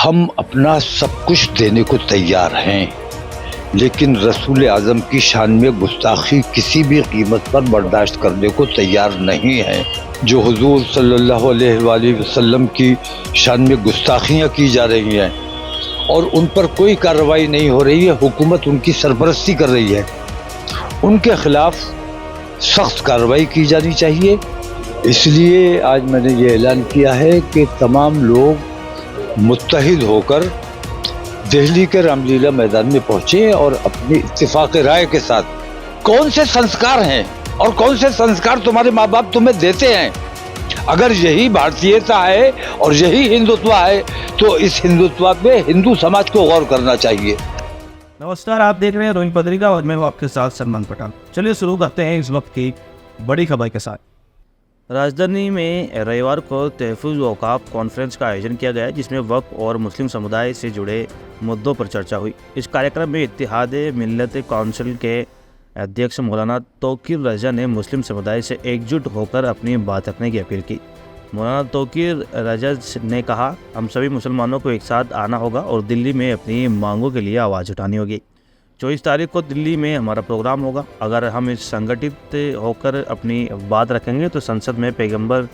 ہم اپنا سب کچھ دینے کو تیار ہیں، لیکن رسول اعظم کی شان میں گستاخی کسی بھی قیمت پر برداشت کرنے کو تیار نہیں ہیں۔ جو حضور صلی اللہ علیہ وآلہ وسلم کی شان میں گستاخیاں کی جا رہی ہیں اور ان پر کوئی کارروائی نہیں ہو رہی ہے، حکومت ان کی سرپرستی کر رہی ہے، ان کے خلاف سخت کارروائی کی جانی چاہیے۔ اس لیے آج میں نے یہ اعلان کیا ہے کہ تمام لوگ متحد ہو کر دہلی کے رام لیلا میدان میں پہنچے اور اپنی اتفاق رائے کے ساتھ کون سے سنسکار ہیں اور کون سے سنسکار تمہارے ماں باپ تمہیں دیتے ہیں، اگر یہی بھارتیتا ہے اور یہی ہندوتوا ہے تو اس ہندوتوا پہ ہندو سماج کو غور کرنا چاہیے۔ نمسکار، آپ دیکھ رہے ہیں روہن پتریکا اور میں ہوں آپ کے ساتھ سلمان پٹھان۔ چلیے شروع کرتے ہیں اس وقت کی بڑی خبر کے ساتھ۔ راجدھانی میں رویوار کو تحفظ اوقاف کانفرنس کا آیوجن کیا گیا، جس میں وقف اور مسلم سمودائے سے جڑے مدعوں پر چرچا ہوئی۔ اس کارکرم میں اتحاد ملت کونسل کے ادھیکش مولانا توقیر رضا نے مسلم سمودائے سے ایک جٹ ہو کر اپنی بات رکھنے کی اپیل کی۔ مولانا توقیر رضا نے کہا، ہم سبھی مسلمانوں کو ایک ساتھ آنا ہوگا اور دلی میں اپنی مانگوں کے لیے آواز اٹھانی ہوگی۔ 24 تاریخ کو دلی میں ہمارا پروگرام ہوگا۔ اگر ہم اس سنگٹھت ہو کر اپنی بات رکھیں گے تو سنسد میں پیغمبر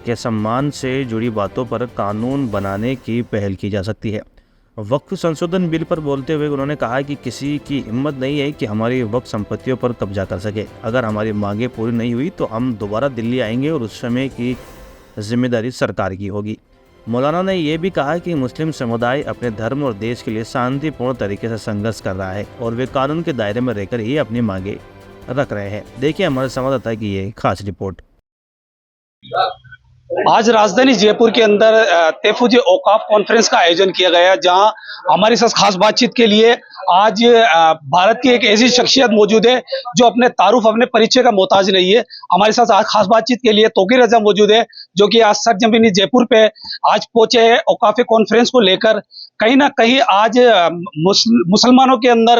کے سمان سے جڑی باتوں پر قانون بنانے کی پہل کی جا سکتی ہے۔ وقف سنشودھن بل پر بولتے ہوئے انہوں نے کہا کہ کسی کی ہمت نہیں ہے کہ ہماری وقف سمپتیوں پر قبضہ کر سکے۔ اگر ہماری مانگیں پوری نہیں ہوئی تو ہم دوبارہ دلی آئیں گے اور اس سمے کی ذمہ داری سرکار کی ہوگی۔ مولانا نے یہ بھی کہا کہ مسلم سمودائے اپنے دھرم اور دیش کے لیے شانتی پورن طریقے سے سنگھرش کر رہا ہے اور وہ قانون کے دائرے میں رہ کر ہی اپنی مانگیں رکھ رہے ہیں۔ دیکھیں ہمارے سنوادداتا کی یہ خاص رپورٹ۔ آج راجدھانی جے پور کے اندر تحفظ اوقاف کانفرنس کا آیوجن کیا گیا، جہاں ہمارے ساتھ خاص بات چیت کے لیے آج بھارت کی ایک ایسی شخصیت موجود ہے جو اپنے تعارف اپنے پریچے کا محتاج نہیں ہے۔ ہمارے ساتھ آج خاص بات چیت کے لیے توقیر رضا موجود ہے، جو کہ آج سرزمین جے پور پہ آج پہنچے ہیں اوقاف کانفرنس کو لے کر۔ کہیں نہ کہیں آج مسلمانوں کے اندر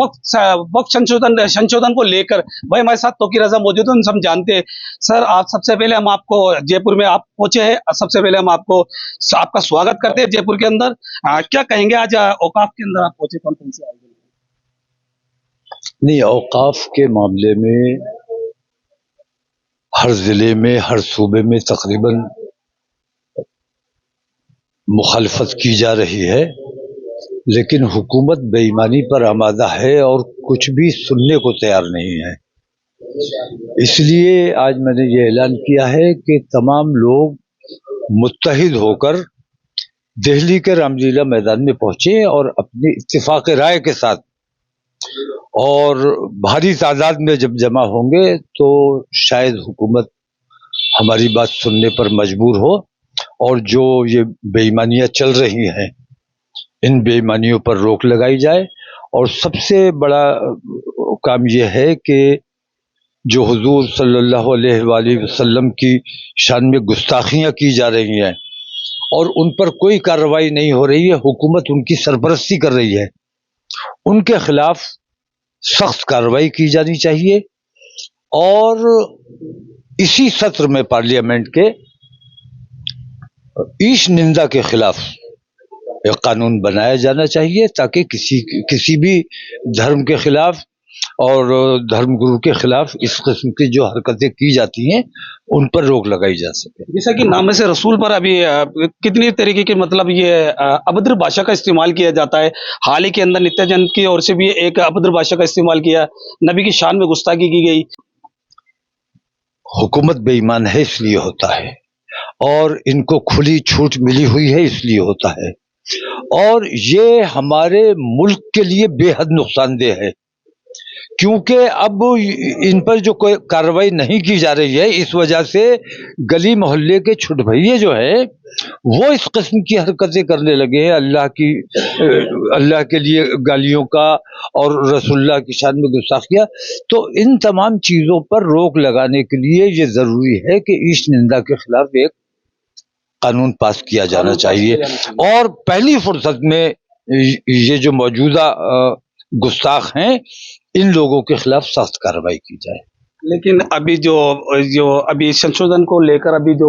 وقت سنشودھن کو لے کر۔ بھائی ہمارے ساتھ توقیر رضا موجود ہیں، ہم جانتے ہیں۔ سر، آپ سب سے پہلے ہم آپ کو جے پور میں آپ پہنچے ہیں، سب سے پہلے ہم آپ کا سواگت کرتے ہیں جے پور کے اندر۔ کیا کہیں گے آج اوقاف کے اندر آپ پہنچے کانفرنس؟ نہیں، اوقاف کے معاملے میں ہر ضلع میں ہر صوبے میں تقریباً مخالفت کی جا رہی ہے، لیکن حکومت بے ایمانی پر آمادہ ہے اور کچھ بھی سننے کو تیار نہیں ہے۔ اس لیے آج میں نے یہ اعلان کیا ہے کہ تمام لوگ متحد ہو کر دہلی کے رام لیلا میدان میں پہنچے اور اپنی اتفاق رائے کے ساتھ اور بھاری تعداد میں جب جمع ہوں گے تو شاید حکومت ہماری بات سننے پر مجبور ہو اور جو یہ بے ایمانیاں چل رہی ہیں ان بے ایمانیوں پر روک لگائی جائے۔ اور سب سے بڑا کام یہ ہے کہ جو حضور صلی اللہ علیہ وآلہ وسلم کی شان میں گستاخیاں کی جا رہی ہیں اور ان پر کوئی کارروائی نہیں ہو رہی ہے، حکومت ان کی سرپرستی کر رہی ہے، ان کے خلاف سخت کارروائی کی جانی چاہیے۔ اور اسی سطر میں پارلیمنٹ کے ایش نندا کے خلاف ایک قانون بنایا جانا چاہیے تاکہ کسی بھی دھرم کے خلاف اور دھرم گرو کے خلاف اس قسم کی جو حرکتیں کی جاتی ہیں ان پر روک لگائی جا سکے۔ جیسا کہ نام سے رسول پر ابھی کتنی طریقے کی مطلب یہ ابھدر بھاشا کا استعمال کیا جاتا ہے۔ حال ہی کے اندر نتیا جن کی اور سے بھی ایک ابھدر بھاشا کا استعمال کیا، نبی کی شان میں گستاخی کی گئی۔ حکومت بے ایمان ہے اس لیے ہوتا ہے، اور ان کو کھلی چھوٹ ملی ہوئی ہے اس لیے ہوتا ہے، اور یہ ہمارے ملک کے لیے بے حد نقصان دہ ہے، کیونکہ اب ان پر جو کوئی کارروائی نہیں کی جا رہی ہے اس وجہ سے گلی محلے کے چھٹ بھئیے جو ہے وہ اس قسم کی حرکتیں کرنے لگے ہیں، اللہ کے لیے گالیوں کا اور رسول اللہ کی شان میں گستاخیاں۔ تو ان تمام چیزوں پر روک لگانے کے لیے یہ ضروری ہے کہ ایش نندا کے خلاف ایک قانون پاس کیا جانا چاہیے، اور پہلی فرصت میں یہ جو موجودہ گستاخ ہیں ان لوگوں کے خلاف سخت کارروائی کی جائے۔ لیکن ابھی جو ابھی سنشودھن کو لے کر ابھی جو